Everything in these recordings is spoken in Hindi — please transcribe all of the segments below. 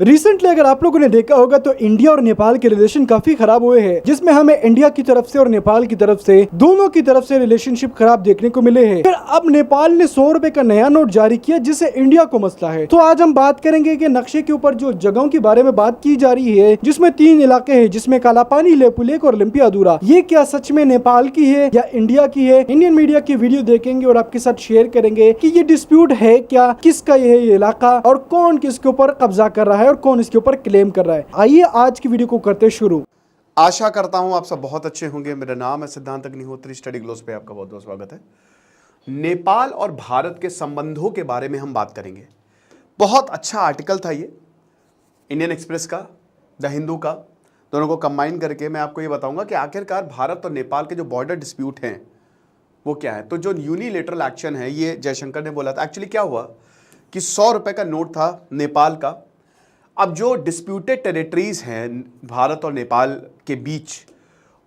रिसेंटली अगर आप लोगों ने देखा होगा तो इंडिया और नेपाल के रिलेशन काफी खराब हुए हैं, जिसमें हमें इंडिया की तरफ से और नेपाल की तरफ से दोनों की तरफ से रिलेशनशिप खराब देखने को मिले हैं। फिर अब नेपाल ने 100 रुपए का नया नोट जारी किया जिससे इंडिया को मसला है। तो आज हम बात करेंगे कि नक्शे के ऊपर जो जगहों के बारे में बात की जा रही है, जिसमें 3 इलाके हैं, जिसमें कालापानी, लेपुलेख और लिम्पियाधुरा, ये क्या सच में नेपाल की है या इंडिया की है? इंडियन मीडिया की वीडियो देखेंगे और आपके साथ शेयर करेंगे कि ये डिस्प्यूट है क्या, किसका ये इलाका और कौन किसके ऊपर कब्जा कर रहा है और कौन इसके ऊपर क्लेम कर रहा है। आइए आज की वीडियो को करते शुरू। आशा करता हूं आप सब बहुत अच्छे होंगे। मेरा नाम है सिद्धांत अग्निहोत्री। स्टडी ग्लोस पे आपका बहुत बहुत स्वागत है। नेपाल और भारत के संबंधों के बारे में हम बात करेंगे। बहुत अच्छा आर्टिकल था ये, इंडियन एक्सप्रेस का, द हिंदू का, दोनों को कंबाइन करके मैं आपको ये बताऊंगा कि आखिरकार भारत और नेपाल के जो बॉर्डर डिस्प्यूट हैं वो क्या है। तो जो यूनिलेटरल एक्शन है, ये जयशंकर ने बोला था। एक्चुअली क्या हुआ कि 100 रुपए का नोट था नेपाल का। अब जो डिस्प्यूटेड टेरिटरीज हैं भारत और नेपाल के बीच,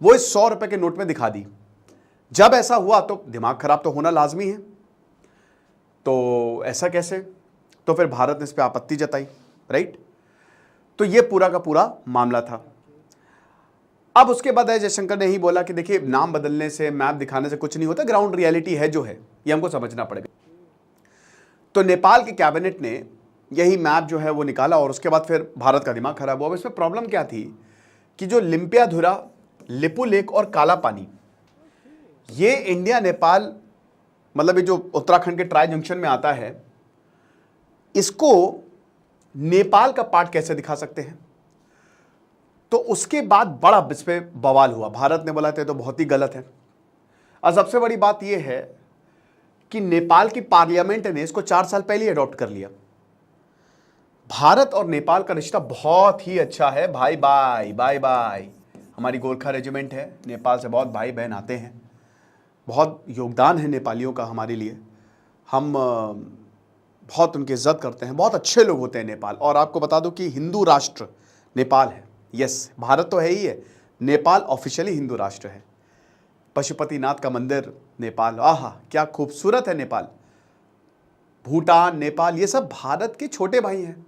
वो इस 100 रुपए के नोट में दिखा दी। जब ऐसा हुआ तो दिमाग खराब तो होना लाजमी है। तो ऐसा कैसे? तो फिर भारत ने इस पर आपत्ति जताई, राइट। तो ये पूरा का पूरा मामला था। अब उसके बाद जयशंकर ने ही बोला कि देखिए, नाम बदलने से, मैप दिखाने से कुछ नहीं होता, ग्राउंड रियलिटी है जो है, ये हमको समझना पड़ेगा। तो नेपाल के कैबिनेट ने यही मैप जो है वो निकाला और उसके बाद फिर भारत का दिमाग खराब हुआ। इसमें प्रॉब्लम क्या थी कि जो लिम्पियाधुरा, लिपुलेख और कालापानी, ये इंडिया नेपाल, मतलब ये जो उत्तराखंड के ट्राई जंक्शन में आता है, इसको नेपाल का पार्ट कैसे दिखा सकते हैं? तो उसके बाद बड़ा इस पे बवाल हुआ। भारत ने बोला तो बहुत ही गलत है। और सबसे बड़ी बात यह है कि नेपाल की पार्लियामेंट ने इसको 4 साल पहले अडॉप्ट कर लिया। भारत और नेपाल का रिश्ता बहुत ही अच्छा है। भाई बाय बाय बाय। हमारी गोरखा रेजिमेंट है, नेपाल से बहुत भाई बहन आते हैं, बहुत योगदान है नेपालियों का हमारे लिए। हम बहुत उनकी इज्जत करते हैं, बहुत अच्छे लोग होते हैं नेपाल। और आपको बता दूं कि हिंदू राष्ट्र नेपाल है। यस, भारत तो है ही है, नेपाल ऑफिशियली हिंदू राष्ट्र है। पशुपतिनाथ का मंदिर नेपाल, आहा क्या खूबसूरत है नेपाल। भूटान, नेपाल, ये सब भारत के छोटे भाई हैं।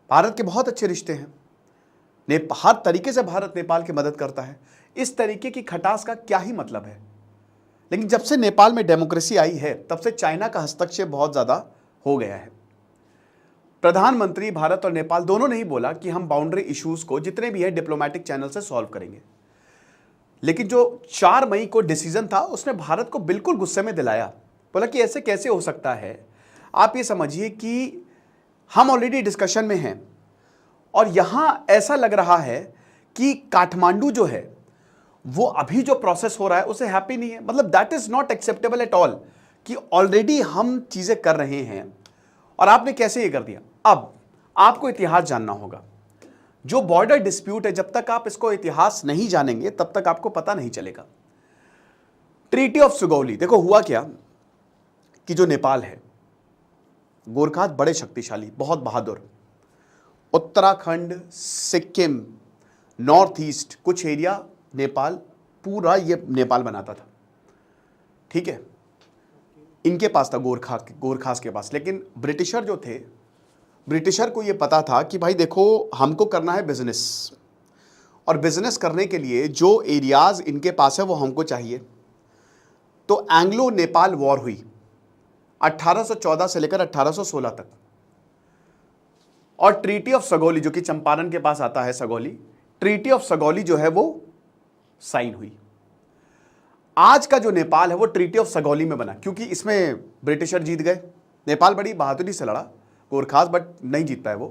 भारत के बहुत अच्छे रिश्ते हैं। हर तरीके से भारत नेपाल की मदद करता है। इस तरीके की खटास का क्या ही मतलब है। लेकिन जब से नेपाल में डेमोक्रेसी आई है, तब से चाइना का हस्तक्षेप बहुत ज़्यादा हो गया है। प्रधानमंत्री भारत और नेपाल दोनों ने ही बोला कि हम बाउंड्री इश्यूज को जितने भी है डिप्लोमेटिक चैनल से सॉल्व करेंगे। लेकिन जो 4 मई को डिसीजन था, उसने भारत को बिल्कुल गुस्से में दिलाया। बोला कि ऐसे कैसे हो सकता है? आप ये समझिए कि हम ऑलरेडी डिस्कशन में हैं और यहां ऐसा लग रहा है कि काठमांडू जो है वो अभी जो प्रोसेस हो रहा है उसे हैप्पी नहीं है। मतलब that is not acceptable at all कि ऑलरेडी हम चीजें कर रहे हैं और आपने कैसे ये कर दिया। अब आपको इतिहास जानना होगा। जो बॉर्डर डिस्प्यूट है, जब तक आप इसको इतिहास नहीं जानेंगे तब तक आपको पता नहीं चलेगा। ट्रीटी ऑफ सुगौली, देखो हुआ क्या कि जो नेपाल है, गोरखा बड़े शक्तिशाली, बहुत बहादुर। उत्तराखंड, सिक्किम, नॉर्थ ईस्ट, कुछ एरिया नेपाल, पूरा ये नेपाल बनाता था, ठीक है। इनके पास था गोरखास के पास। लेकिन ब्रिटिशर जो थे, ब्रिटिशर को ये पता था कि भाई देखो, हमको करना है बिजनेस, और बिजनेस करने के लिए जो एरियाज इनके पास है वो हमको चाहिए। तो एंग्लो नेपाल वॉर हुई 1814 से लेकर 1816 तक। और ट्रीटी ऑफ सगौली, जो कि चंपारण के पास आता है, सगौली, ट्रीटी ऑफ सगौली जो है वो साइन हुई। आज का जो नेपाल है वो ट्रीटी ऑफ सगौली में बना, क्योंकि इसमें ब्रिटिशर जीत गए। नेपाल बड़ी बहादुरी से लड़ा गोरखास, बट नहीं जीत पाए वो।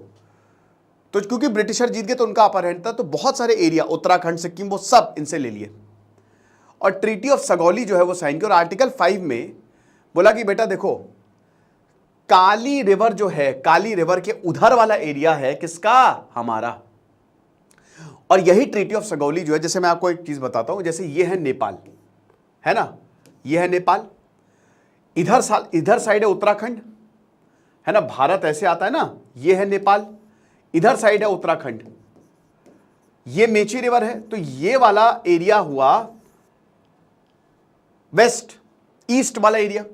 तो क्योंकि ब्रिटिशर जीत गए तो उनका अपर हैंड था, तो बहुत सारे एरिया, उत्तराखंड, सिक्किम, वो सब इनसे ले लिए। और ट्रीटी ऑफ सगौली जो है वो साइन की। और आर्टिकल 5 में बोला कि बेटा देखो, काली रिवर जो है, काली रिवर के उधर वाला एरिया है किसका? हमारा। और यही ट्रीटी ऑफ सगौली जो है, जैसे मैं आपको एक चीज बताता हूं, जैसे ये है नेपाल, है ना, ये है नेपाल, इधर साइड है उत्तराखंड, है ना, भारत ऐसे आता है ना, ये है नेपाल, इधर साइड है उत्तराखंड, ये मेची रिवर है। तो ये वाला एरिया हुआ वेस्ट ईस्ट वाला एरिया।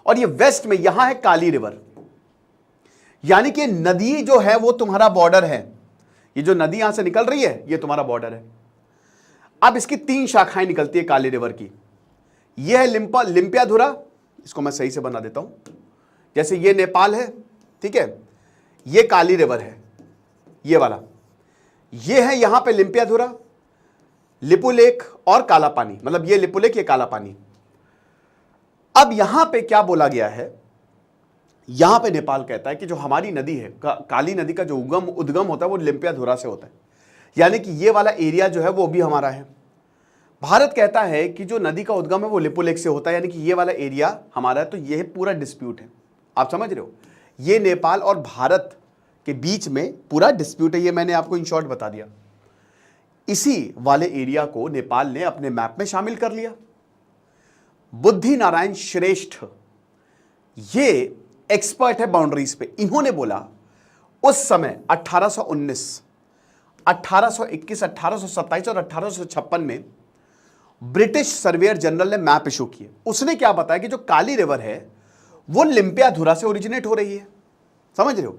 और ये वेस्ट में यहां है काली रिवर, यानी कि नदी जो है वो तुम्हारा बॉर्डर है। ये जो नदी यहां से निकल रही है ये तुम्हारा बॉर्डर है। अब इसकी 3 शाखाएं निकलती है काली रिवर की। यह है लिम्पियाधुरा, इसको मैं सही से बना देता हूं। जैसे ये नेपाल है, ठीक है, ये काली रिवर है, ये वाला, ये है यहां पे लिम्पियाधुरा, लिपुलेख और काला पानी, मतलब ये लिपुलेख, ये काला पानी। अब यहां पे क्या बोला गया है, यहां पे नेपाल कहता है कि जो हमारी नदी है, काली नदी का जो उद्गम होता है वो लिम्पियाधुरा से होता है, यानी कि ये वाला एरिया जो है वो भी हमारा है। भारत कहता है कि जो नदी का उद्गम है वो लिपुलेख से होता है, यानी कि ये वाला एरिया हमारा है। तो ये पूरा डिस्प्यूट है, आप समझ रहे हो, ये नेपाल और भारत के बीच में पूरा डिस्प्यूट है। ये मैंने आपको इन शॉर्ट बता दिया। इसी वाले एरिया को नेपाल ने अपने मैप में शामिल कर लिया। बुद्धि नारायण श्रेष्ठ ये एक्सपर्ट है बाउंड्रीज पे। इन्होंने बोला उस समय 1819, 1821, 1827 और 1856 में ब्रिटिश सर्वेयर जनरल ने मैप इशू किए। उसने क्या बताया कि जो काली रिवर है वो लिम्पियाधुरा से ओरिजिनेट हो रही है, समझ रहे हो,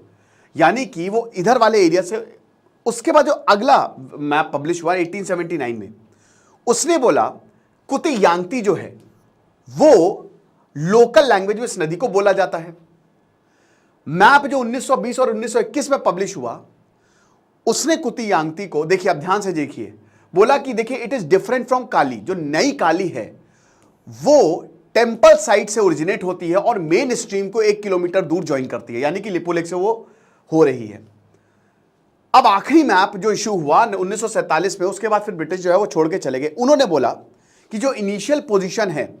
यानी कि वो इधर वाले एरिया से। उसके बाद जो अगला मैप पब्लिश हुआ 1879 में, उसने बोला कुती यांगती जो है वो लोकल लैंग्वेज में इस नदी को बोला जाता है। मैप जो 1920 और 1921 में पब्लिश हुआ, उसने कुती यांगती को, देखिए आप ध्यान से देखिए, बोला कि देखिए इट इज डिफरेंट फ्रॉम काली। जो नई काली है वो टेंपल साइट से ओरिजिनेट होती है और मेन स्ट्रीम को 1 किलोमीटर दूर ज्वाइन करती है, यानी कि लिपुलेख से वो हो रही है। अब आखिरी मैप जो इशू हुआ 1947 में, उसके बाद फिर ब्रिटिश जो है वो छोड़ के चले गए। उन्होंने बोला कि जो इनिशियल पोजीशन है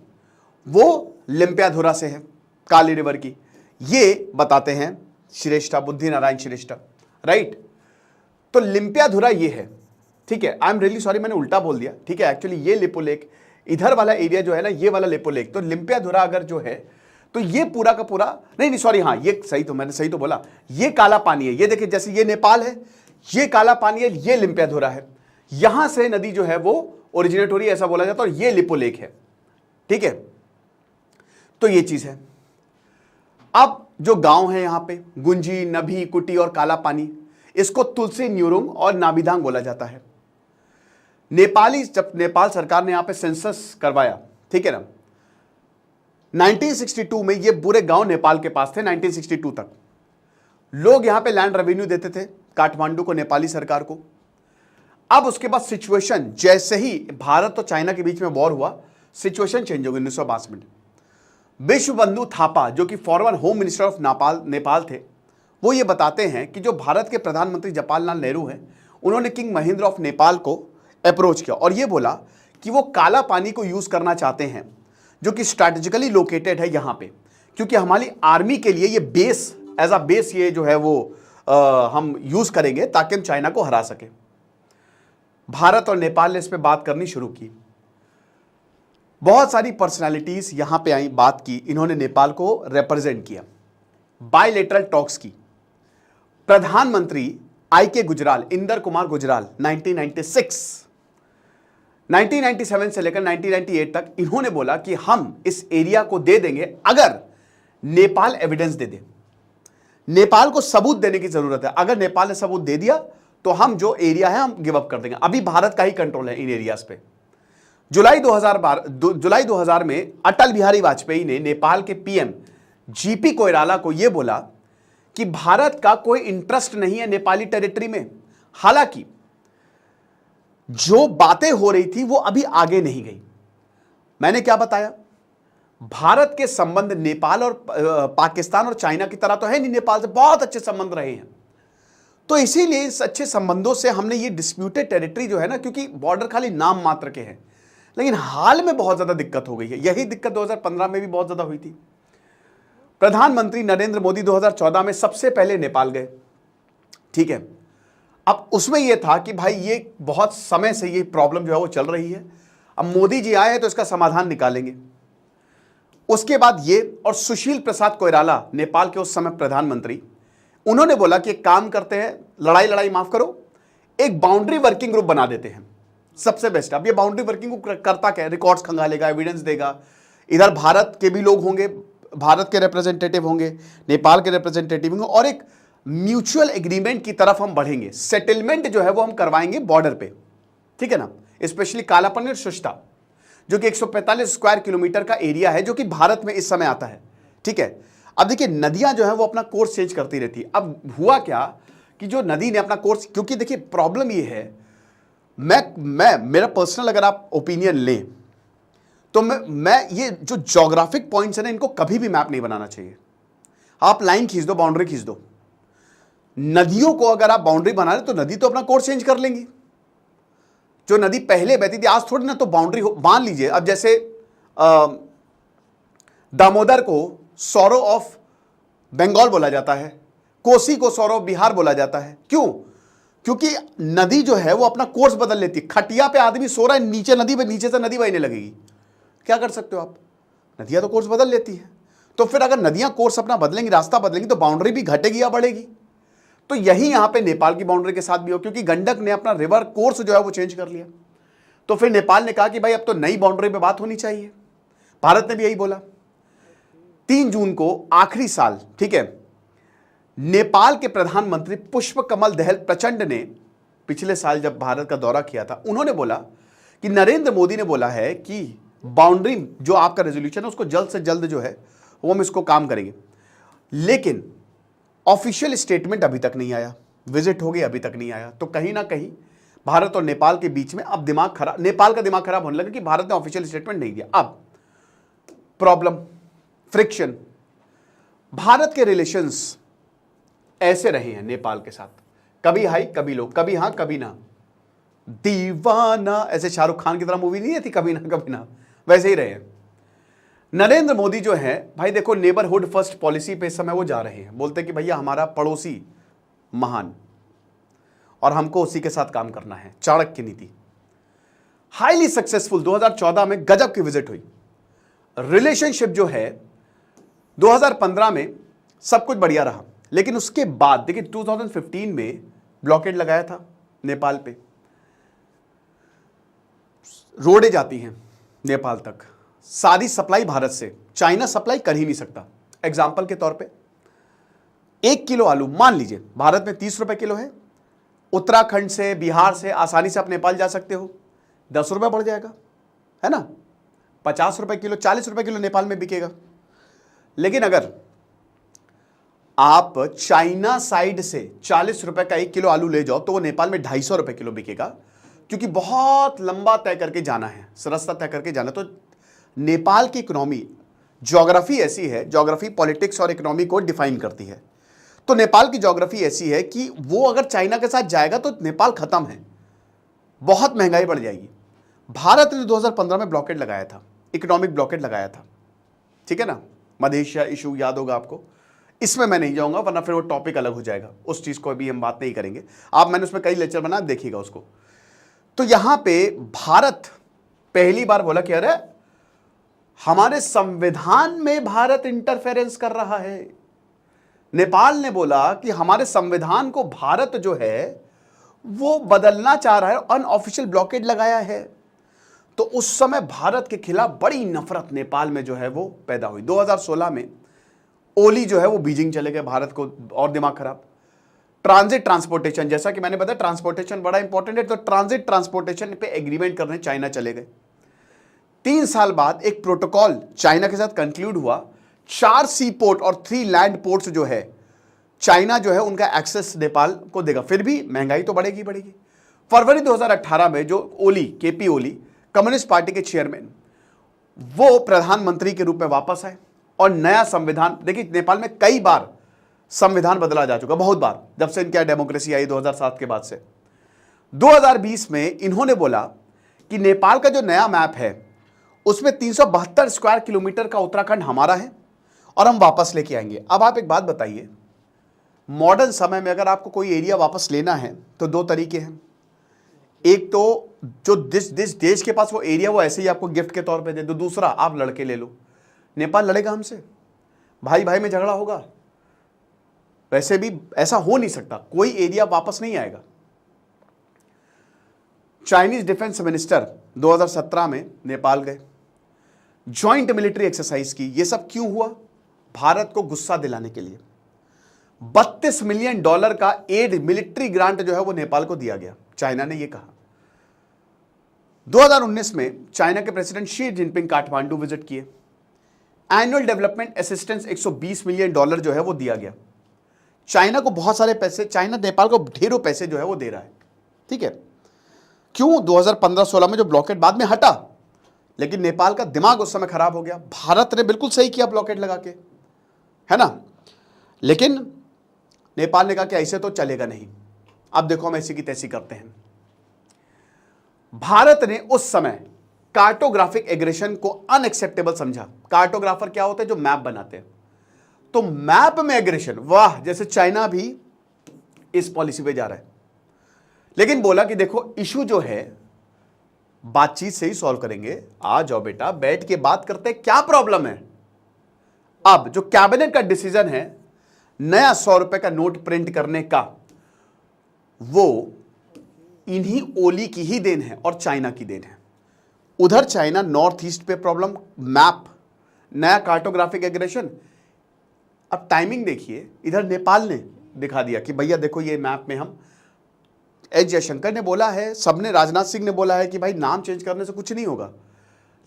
वो लिम्पियाधुरा से है, काली रिवर की। ये बताते हैं श्रेष्ठा, बुद्धि नारायण श्रेष्ठा, राइट। तो लिम्पियाधुरा ये है, ठीक है। आई एम रियली सॉरी, मैंने उल्टा बोल दिया, ठीक है। एक्चुअली ये लिपुलेख, इधर वाला एरिया जो है ना, ये वाला लिपुलेख। तो लिम्पियाधुरा अगर जो है तो ये पूरा का पूरा, नहीं सॉरी, हाँ ये सही, तो मैंने सही तो बोला, ये काला पानी है। ये देखिए, जैसे ये नेपाल है, ये काला पानी है, ये लिम्पियाधुरा है। यहां से नदी जो है वो ओरिजिनेट हो रही है, ऐसा बोला जाता है, और ये लिपुलेख है, ठीक है। तो ये चीज है। अब जो गांव है यहां पे, गुंजी, नभी, कुटी और काला पानी, इसको तुलसी न्यूरुंग और नाबिधांग बोला जाता है। जब नेपाल सरकार ने यहां पे सेंसस करवाया, ठीक है ना, 1962 में ये पूरे गांव नेपाल के पास थे। 1962 तक लोग यहां पे लैंड रेवेन्यू देते थे काठमांडू को, नेपाली सरकार को। अब उसके बाद सिचुएशन, जैसे ही भारत और चाइना के बीच में वॉर हुआ, सिचुएशन चेंज हो गई 1952 में। विश्व बंधु थापा, जो कि फॉरवर होम मिनिस्टर ऑफ नेपाल थे, वो ये बताते हैं कि जो भारत के प्रधानमंत्री जवाहरलाल नेहरू हैं, उन्होंने किंग महेंद्र ऑफ नेपाल को अप्रोच किया और ये बोला कि वो काला पानी को यूज करना चाहते हैं, जो कि स्ट्रैटेजिकली लोकेटेड है यहां पे, क्योंकि हमारी आर्मी के लिए ये बेस, एज अ बेस ये जो है वो हम यूज करेंगे ताकि हम चाइना को हरा सके। भारत और नेपाल ने इस पे बात करनी शुरू की। बहुत सारी पर्सनालिटीज यहां पे आई, बात की, इन्होंने नेपाल को रिप्रेजेंट किया। बायलेटरल टॉक्स की। प्रधानमंत्री IK गुजराल, इंदर कुमार गुजराल, 1997 से लेकर 1998 तक इन्होंने बोला कि हम इस एरिया को दे देंगे अगर नेपाल एविडेंस दे दे। नेपाल को सबूत देने की जरूरत है। अगर नेपाल ने सबूत दे दिया तो हम जो एरिया है हम गिव अप कर देंगे। अभी भारत का ही कंट्रोल है इन एरियाज पे। जुलाई 2000 में अटल बिहारी वाजपेयी ने नेपाल के PM GP कोइराला को यह बोला कि भारत का कोई इंटरेस्ट नहीं है नेपाली टेरिटरी में। हालांकि जो बातें हो रही थी वो अभी आगे नहीं गई। मैंने क्या बताया, भारत के संबंध नेपाल और पाकिस्तान और चाइना की तरह तो है नहीं, नेपाल से बहुत अच्छे संबंध रहे हैं। तो इसीलिए इस अच्छे संबंधों से हमने ये डिस्प्यूटेड टेरिटरी जो है ना, क्योंकि बॉर्डर खाली नाम मात्र के हैं, लेकिन हाल में बहुत ज्यादा दिक्कत हो गई है। यही दिक्कत 2015 में भी बहुत ज्यादा हुई थी। प्रधानमंत्री नरेंद्र मोदी 2014 में सबसे पहले नेपाल गए, ठीक है। अब उसमें यह था कि भाई ये बहुत समय से ये प्रॉब्लम जो है वो चल रही है, अब मोदी जी आए हैं तो इसका समाधान निकालेंगे। उसके बाद ये और सुशील प्रसाद कोइराला, नेपाल के उस समय प्रधानमंत्री, उन्होंने बोला कि एक काम करते हैं, लड़ाई माफ करो, एक बाउंड्री वर्किंग ग्रुप बना देते हैं, सबसे बेस्ट। अब ये बाउंड्री वर्किंग ग्रुप करता क्या है, रिकॉर्ड्स खंगालेगा, एविडेंस देगा, इधर भारत के भी लोग होंगे, भारत के रिप्रेजेंटेटिव होंगे, नेपाल के रिप्रेजेंटेटिव होंगे और एक म्यूचुअल एग्रीमेंट की तरफ हम बढ़ेंगे। सेटलमेंट जो है वो हम करवाएंगे बॉर्डर पे, ठीक है ना, स्पेशली कालापानी और शुष्टा, जो कि 145 स्क्वायर किलोमीटर का एरिया है जो कि भारत में इस समय आता है, ठीक है। अब देखिए नदियां जो है वो अपना कोर्स चेंज करती रहती है। अब हुआ क्या कि जो नदी ने अपना कोर्स, क्योंकि देखिए प्रॉब्लम ये है, मैं मेरा पर्सनल अगर आप ओपिनियन लें तो मैं ये जो ज्योग्राफिक पॉइंट्स है ना, इनको कभी भी मैप नहीं बनाना चाहिए। आप लाइन खींच दो, बाउंड्री खींच दो। नदियों को अगर आप बाउंड्री बना रहे तो नदी तो अपना कोर्स चेंज कर लेंगी। जो नदी पहले बहती थी, आज थोड़ी ना तो बाउंड्री मान लीजिए। अब जैसे दामोदर को सौरो ऑफ बंगाल बोला जाता है, कोसी को सौरो ऑफ बिहार बोला जाता है। क्यों? क्योंकि नदी जो है वो अपना कोर्स बदल लेती है। खटिया पे आदमी सो रहा है, नीचे नदी पे, नीचे से नदी बहने लगेगी, क्या कर सकते हो आप? नदियां तो कोर्स बदल लेती है। तो फिर अगर नदियां कोर्स अपना बदलेंगी, रास्ता बदलेंगी, तो बाउंड्री भी घटेगी या बढ़ेगी? तो यही यहां पे नेपाल की बाउंड्री के साथ भी हो, क्योंकि गंडक ने अपना रिवर कोर्स जो है वो चेंज कर लिया। तो फिर नेपाल ने कहा कि भाई अब तो नई बाउंड्री पे बात होनी चाहिए। भारत ने भी यही बोला। 3 जून को आखिरी साल, ठीक है, नेपाल के प्रधानमंत्री पुष्प कमल दहल प्रचंड ने पिछले साल जब भारत का दौरा किया था, उन्होंने बोला कि नरेंद्र मोदी ने बोला है कि बाउंड्री जो आपका रेजोल्यूशन है उसको जल्द से जल्द जो है वो हम इसको काम करेंगे। लेकिन ऑफिशियल स्टेटमेंट अभी तक नहीं आया, विजिट हो गई अभी तक नहीं आया। तो कहीं ना कहीं भारत और नेपाल के बीच में अब दिमाग खराब, नेपाल का दिमाग खराब होने लगा कि भारत ने ऑफिशियल स्टेटमेंट नहीं दिया। अब प्रॉब्लम, फ्रिक्शन, भारत के रिलेशंस ऐसे रहे हैं नेपाल के साथ, कभी हाई कभी लो, कभी हां कभी ना, दीवाना, ऐसे शाहरुख खान की तरह मूवी नहीं थी कभी ना, वैसे ही रहे हैं। नरेंद्र मोदी जो है भाई देखो, नेबरहुड फर्स्ट पॉलिसी पे इस समय वो जा रहे हैं, बोलते हैं कि भैया हमारा पड़ोसी महान और हमको उसी के साथ काम करना है। चाणक्य नीति हाईली सक्सेसफुल 2014 में गजब की विजिट हुई। रिलेशनशिप जो है 2015 में सब कुछ बढ़िया रहा, लेकिन उसके बाद देखिए 2015 में ब्लॉकेड लगाया था नेपाल पे, रोडें जाती हैं नेपाल तक, सारी सप्लाई भारत से, चाइना सप्लाई कर ही नहीं सकता। एग्जाम्पल के तौर पे 1 किलो आलू मान लीजिए भारत में 30 रुपए किलो है, उत्तराखंड से, बिहार से आसानी से आप नेपाल जा सकते हो, 10 रुपए बढ़ जाएगा, है ना, 50 रुपए किलो, 40 रुपए किलो नेपाल में बिकेगा। लेकिन अगर आप चाइना साइड से 40 रुपए का 1 किलो आलू ले जाओ तो वो नेपाल में 250 रुपए किलो बिकेगा, क्योंकि बहुत लंबा तय करके जाना है, रास्ता तय करके जाना। तो नेपाल की इकोनॉमी, ज्योग्राफी ऐसी है, ज्योग्राफी पॉलिटिक्स और इकोनॉमी को डिफाइन करती है। तो नेपाल की ज्योग्राफी ऐसी है कि वो अगर चाइना के साथ जाएगा तो नेपाल खत्म है, बहुत महंगाई बढ़ जाएगी। भारत ने 2015 में ब्लॉकेड लगाया था, इकोनॉमिक ब्लॉकेड लगाया था, ठीक है ना, मलेशिया इशू याद होगा आपको। इसमें मैं नहीं जाऊंगा वरना फिर वो टॉपिक अलग हो जाएगा, उस चीज को अभी हम बात नहीं करेंगे। मैंने उसमें कई लेक्चर बना, देखिएगा उसको। तो यहां पे भारत पहली बार बोला कि अरे हमारे संविधान में भारत इंटरफेरेंस कर रहा है। नेपाल ने बोला कि हमारे संविधान को भारत जो है वो बदलना चाह रहा है, अनऑफिशियल ब्लॉकेड लगाया है। तो उस समय भारत के खिलाफ बड़ी नफरत नेपाल में जो है वो पैदा हुई। 2016 में ओली जो है वो बीजिंग चले गए, भारत को और दिमाग खराब। ट्रांजिट ट्रांसपोर्टेशन, जैसा कि मैंने बताया ट्रांसपोर्टेशन बड़ा इंपॉर्टेंट है, तो ट्रांजिट ट्रांसपोर्टेशन पे एग्रीमेंट करने चाइना चले गए। 3 साल बाद एक प्रोटोकॉल चाइना के साथ कंक्लूड हुआ, 4 सी पोर्ट और 3 लैंड पोर्ट्स जो है चाइना जो है उनका एक्सेस नेपाल को देगा। फिर भी महंगाई तो बढ़ेगी बढ़ेगी। फरवरी 2018 में जो ओली, केपी ओली, कम्युनिस्ट पार्टी के चेयरमैन, वो प्रधानमंत्री के रूप में वापस आए और नया संविधान, देखिए नेपाल में कई बार संविधान बदला जा चुका, बहुत बार, जब से इनकी डेमोक्रेसी आई 2007 के बाद से। 2020 में इन्होंने बोला कि नेपाल का जो नया मैप है उसमें 372 स्क्वायर किलोमीटर का उत्तराखंड हमारा है और हम वापस लेके आएंगे। अब आप एक बात बताइए, मॉडर्न समय में अगर आपको कोई एरिया वापस लेना है तो 2 तरीके हैं। एक तो जो देश के पास वो एरिया वो ऐसे ही आपको गिफ्ट के तौर पे दे दो, दूसरा आप लड़के ले लो। नेपाल लड़ेगा हमसे, भाई भाई में झगड़ा होगा, वैसे भी ऐसा हो नहीं सकता, कोई एरिया वापस नहीं आएगा। चाइनीज डिफेंस मिनिस्टर 2017 में नेपाल गए, ज्वाइंट मिलिट्री एक्सरसाइज की। ये सब क्यों हुआ? भारत को गुस्सा दिलाने के लिए $32 मिलियन का एड मिलिट्री ग्रांट जो है वो नेपाल को दिया गया। चाइना ने ये कहा। 2019 में चाइना के president Xi Jinping Kathmandu visit किए। एनुअल डेवलपमेंट असिस्टेंस $120 मिलियन जो है वो दिया गया। चाइना को बहुत सारे पैसे, चाइना नेपाल को ढेरों पैसे जो है वो दे रहा है। ठीक है, क्यों? 2015-16 में जो ब्लॉकेड बाद में हटा, लेकिन नेपाल का दिमाग उस समय खराब हो गया। भारत ने बिल्कुल सही किया ब्लॉकेड लगा के, है ना, लेकिन नेपाल ने कहा कि ऐसे तो चलेगा नहीं, अब देखो हम ऐसी की तैसी करते हैं। भारत ने उस समय कार्टोग्राफिक एग्रेशन को अनएक्सेप्टेबल समझा। कार्टोग्राफर क्या होते हैं? जो मैप बनाते हैं। तो मैप में एग्रेशन, वाह, जैसे चाइना भी इस पॉलिसी पे जा रहा है, लेकिन बोला कि देखो इशू जो है बातचीत से ही सॉल्व करेंगे, आ जाओ बेटा बैठ के बात करते हैं, क्या प्रॉब्लम है। अब जो कैबिनेट का डिसीजन है नया 100 रुपए का नोट प्रिंट करने का, वो इन्हीं ओली की ही देन है और चाइना की देन है। उधर चाइना नॉर्थ ईस्ट पे प्रॉब्लम, मैप, नया कार्टोग्राफिक एग्रेशन। अब टाइमिंग देखिए, इधर नेपाल ने दिखा दिया कि भैया देखो ये मैप में हम, एस जयशंकर ने बोला है, सबने, राजनाथ सिंह ने बोला है कि भाई नाम चेंज करने से कुछ नहीं होगा,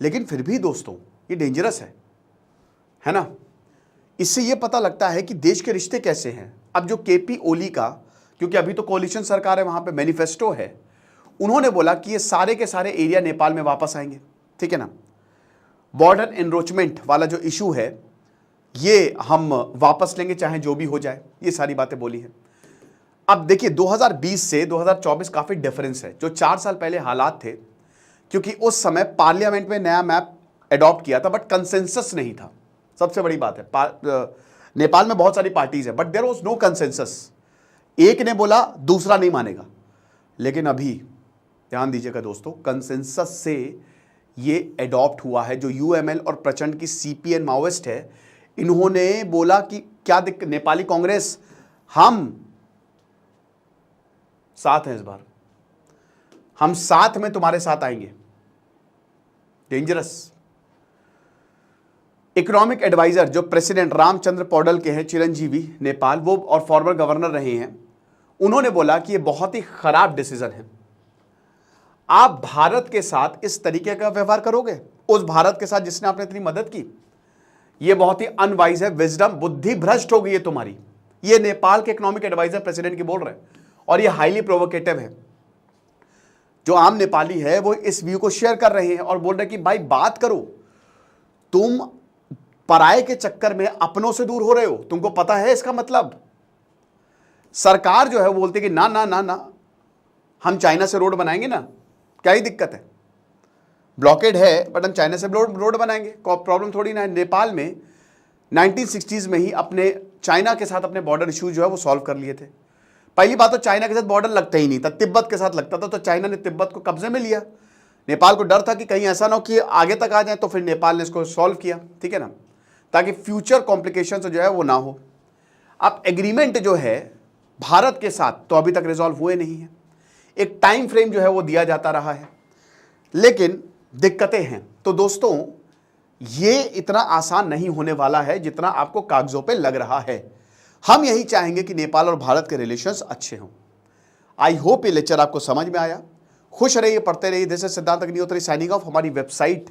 लेकिन फिर भी दोस्तों ये डेंजरस है ना। इससे ये पता लगता है कि देश के रिश्ते कैसे हैं। अब जो केपी ओली का, क्योंकि अभी तो कोलिशन सरकार है, वहां पे मैनिफेस्टो है, उन्होंने बोला कि ये सारे के सारे एरिया नेपाल में वापस आएंगे। ठीक है ना, बॉर्डर एनरोचमेंट वाला जो इशू है ये हम वापस लेंगे चाहे जो भी हो जाए, ये सारी बातें बोली है। अब देखिए 2020 से 2024 काफी डिफरेंस है। जो 4 साल पहले हालात थे, क्योंकि उस समय पार्लियामेंट में नया मैप एडॉप्ट किया था बट कंसेंसस नहीं था। सबसे बड़ी बात है, नेपाल में बहुत सारी पार्टीज है but there was no consensus. एक ने बोला दूसरा नहीं मानेगा, लेकिन अभी ध्यान दीजिएगा दोस्तों, कंसेंसस से ये एडॉप्ट हुआ है। जो यूएमएल और प्रचंड की सीपीएन माओइस्ट है, इन्होंने बोला कि क्या दिक्कत, नेपाली कांग्रेस हम साथ हैं, इस बार हम साथ में तुम्हारे साथ आएंगे। डेंजरस। इकोनॉमिक एडवाइजर जो प्रेसिडेंट रामचंद्र पौडल के हैं, चिरंजीवी नेपाल, वो और फॉर्मर गवर्नर रहे हैं, उन्होंने बोला कि ये बहुत ही खराब डिसीजन है। आप भारत के साथ इस तरीके का व्यवहार करोगे, उस भारत के साथ जिसने आपने इतनी मदद की, ये बहुत ही अनवाइज है। विजडम, बुद्धि भ्रष्ट हो गई है तुम्हारी। ये नेपाल के इकोनॉमिक एडवाइजर प्रेसिडेंट की बोल रहे हैं, और ये हाईली प्रोवोकेटिव है। जो आम नेपाली है वो इस व्यू को शेयर कर रहे हैं और बोल रहे हैं कि भाई बात करो, तुम पराये के चक्कर में अपनों से दूर हो रहे हो, तुमको पता है इसका मतलब। सरकार जो है वो बोलती है कि ना ना ना ना, हम चाइना से रोड बनाएंगे ना, क्या ही दिक्कत है, ब्लॉकेड है बट हम चाइना से रोड बनाएंगे, प्रॉब्लम थोड़ी ना है। नेपाल में 1960s में ही अपने चाइना के साथ अपने बॉर्डर इश्यूज जो है वो सॉल्व कर लिए थे। पहली बात तो चाइना के साथ बॉर्डर लगता ही नहीं था, तिब्बत के साथ लगता था, तो चाइना ने तिब्बत को कब्जे में लिया। नेपाल को डर था कि कहीं ऐसा ना हो कि आगे तक आ जाए, तो फिर नेपाल ने इसको सॉल्व किया। ठीक है ना, ताकि फ्यूचर कॉम्प्लिकेशंस जो है वो ना हो। अब एग्रीमेंट जो है भारत के साथ तो अभी तक रिजॉल्व हुए नहीं है, एक टाइम फ्रेम जो है वो दिया जाता रहा है, लेकिन दिक्कतें हैं। तो दोस्तों ये इतना आसान नहीं होने वाला है जितना आपको कागजों पे लग रहा है। हम यही चाहेंगे कि नेपाल और भारत के रिलेशंस अच्छे हों। आई होप ये लेक्चर आपको समझ में आया। खुश रहिए, पढ़ते रहिए। दिस इज सिद्धांत अग्निहोत्री साइनिंग ऑफ। हमारी वेबसाइट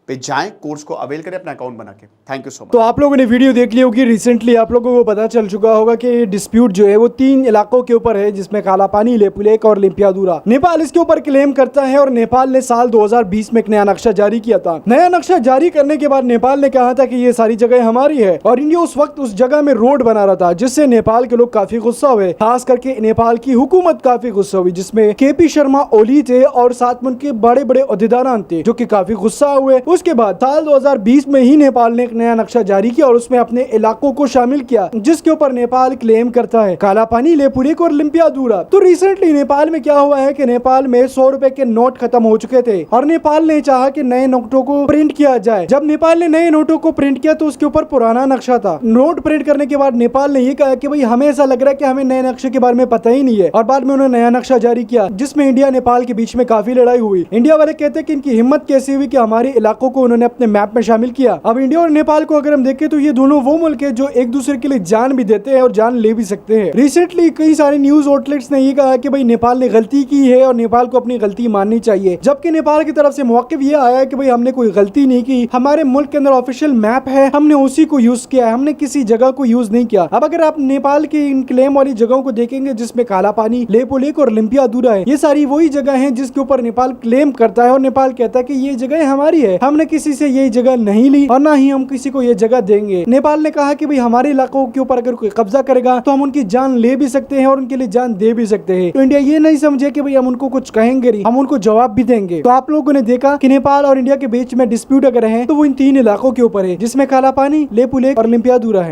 पे जाएं, कोर्स को अवेल करें अपना अकाउंट बना के। Thank you so much. तो आप लोगों ने वीडियो देख ली होगी, रिसेंटली आप लोगों को पता चल चुका होगा कि ये डिस्प्यूट जो है वो 3 इलाकों के ऊपर है, जिसमें कालापानी, लेपुलेख और लिम्पियादुरा। नेपाल इसके ऊपर क्लेम करता है और नेपाल ने साल 2020 में एक नया नक्शा जारी किया था। नया नक्शा जारी करने के बाद नेपाल ने कहा था कि ये सारी जगह हमारी है, और इंडिया उस वक्त उस जगह में रोड बना रहा था, जिससे नेपाल के लोग काफी गुस्सा हुए। खास करके नेपाल की हुकूमत काफी गुस्सा हुई, जिसमें केपी शर्मा ओली थे और साथ में उनके बड़े बड़े अहदेदारान थे जो कि काफी गुस्सा हुए। उसके बाद साल 2020 में ही नेपाल ने एक नया नक्शा जारी किया और उसमें अपने इलाकों को शामिल किया, जिसके ऊपर नेपाल क्लेम करता है कालापानी, लेपुलेख और लिम्पियादुरा। तो रिसेंटली नेपाल में क्या हुआ है कि नेपाल में 100 रुपए के नोट खत्म हो चुके थे और नेपाल ने चाहा कि नए नोटों को प्रिंट किया जाए। जब नेपाल ने नए नोटों को प्रिंट किया तो उसके ऊपर पुराना नक्शा था। नोट प्रिंट करने के बाद नेपाल ने ये कहा कि भाई हमें ऐसा लग रहा है कि हमें नए नक्शे के बारे में पता ही नहीं है, और बाद में उन्होंने नया नक्शा जारी किया, जिसमें इंडिया नेपाल के बीच में काफी लड़ाई हुई। इंडिया वाले कहते हैं कि इनकी हिम्मत कैसी हुई कि हमारे इलाकों को उन्होंने अपने मैप में शामिल किया। अब इंडिया और नेपाल को अगर हम देखें तो ये दोनों वो मुल्क है जो एक दूसरे के लिए जान भी देते हैं और जान ले भी सकते हैं। रिसेंटली कई सारे न्यूज आउटलेट्स ने ये कहा कि भाई नेपाल ने गलती की है और नेपाल को अपनी गलती माननी चाहिए, जबकि नेपाल की तरफ से मौक़िफ़ ये आया है कि भाई हमने कोई गलती नहीं की, हमारे मुल्क के अंदर ऑफिशियल मैप है, हमने उसी को यूज किया है, हमने किसी जगह को यूज नहीं किया। अब अगर आप नेपाल की इन क्लेम वाली जगहों को देखेंगे जिसमें काला पानी, लेपो लेक और लिम्पियादुरा है, ये सारी वही जगह है जिसके ऊपर नेपाल क्लेम करता है और नेपाल कहता है कि ये जगह हमारी है, हमने किसी से ये जगह नहीं ली और ना ही हम किसी को ये जगह देंगे। नेपाल ने कहा कि भाई हमारे इलाकों के ऊपर अगर कोई कब्जा करेगा तो हम उनकी जान ले भी सकते हैं और उनके लिए जान दे भी सकते हैं। तो इंडिया ये नहीं समझे कि भाई हम उनको कुछ कहेंगे नहीं, हम उनको जवाब भी देंगे। तो आप लोगों ने देखा कि नेपाल और इंडिया के बीच में डिस्प्यूट अगर है तो वो इन 3 इलाकों के ऊपर है जिसमें काला पानी, लेपो लेक और लिम्पियादुरा है।